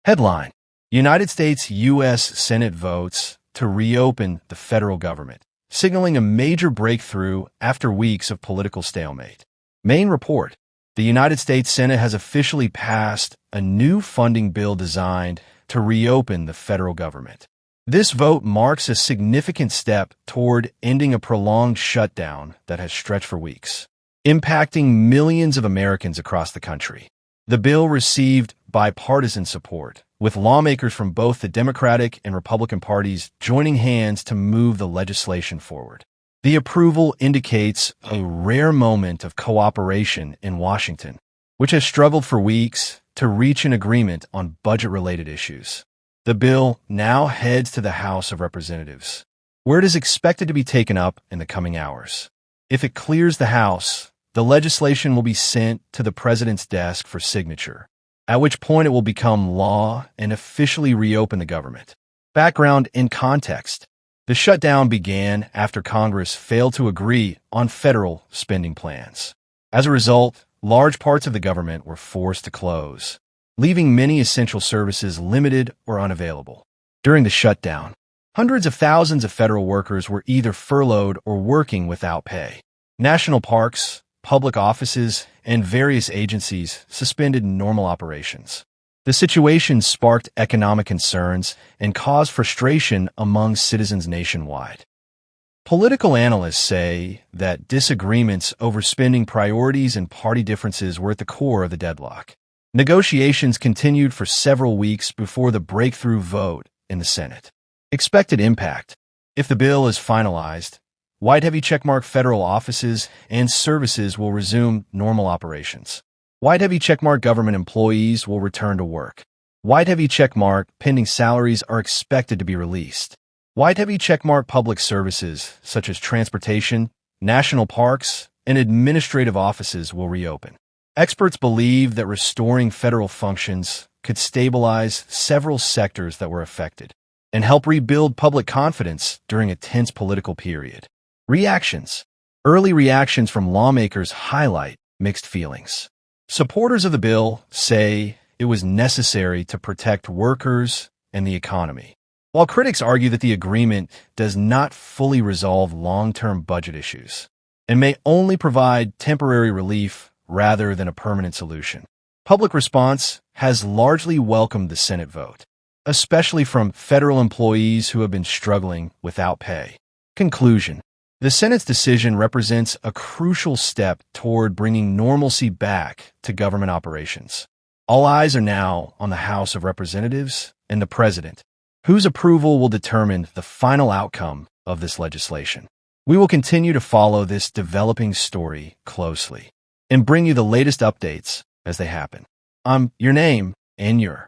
Headline: United States U.S. Senate votes to reopen the federal government, signaling a major breakthrough after weeks of political stalemate. Main report: the United States Senate has officially passed a new funding bill designed to reopen the federal government. This vote marks a significant step toward ending a prolonged shutdown that has stretched for weeks, impacting millions of Americans across the country. The bill received bipartisan support, with lawmakers from both the Democratic and Republican parties joining hands to move the legislation forward. The approval indicates a rare moment of cooperation in Washington, which has struggled for weeks to reach an agreement on budget-related issues. The bill now heads to the House of Representatives, where it is expected to be taken up in the coming hours. If it clears the House, the legislation will be sent to the president's desk for signature, at which point it will become law and officially reopen the government. Background and context: the shutdown began after Congress failed to agree on federal spending plans. As a result, large parts of the government were forced to close, leaving many essential services limited or unavailable. During the shutdown, hundreds of thousands of federal workers were either furloughed or working without pay. National parks, public offices, and various agencies suspended normal operations. The situation sparked economic concerns and caused frustration among citizens nationwide. Political analysts say that disagreements over spending priorities and party differences were at the core of the deadlock. Negotiations continued for several weeks before the breakthrough vote in the Senate. Expected impact: if the bill is finalized, white heavy checkmark federal offices and services will resume normal operations. White heavy checkmark government employees will return to work. White heavy checkmark pending salaries are expected to be released. White heavy checkmark public services, such as transportation, national parks, and administrative offices will reopen. Experts believe that restoring federal functions could stabilize several sectors that were affected and help rebuild public confidence during a tense political period. Reactions: early reactions from lawmakers highlight mixed feelings. Supporters of the bill say it was necessary to protect workers and the economy, while critics argue that the agreement does not fully resolve long-term budget issues and may only provide temporary relief rather than a permanent solution. Public response has largely welcomed the Senate vote, especially from federal employees who have been struggling without pay. Conclusion: the Senate's decision represents a crucial step toward bringing normalcy back to government operations. All eyes are now on the House of Representatives and the President, whose approval will determine the final outcome of this legislation. We will continue to follow this developing story closely and bring you the latest updates as they happen. I'm your name and your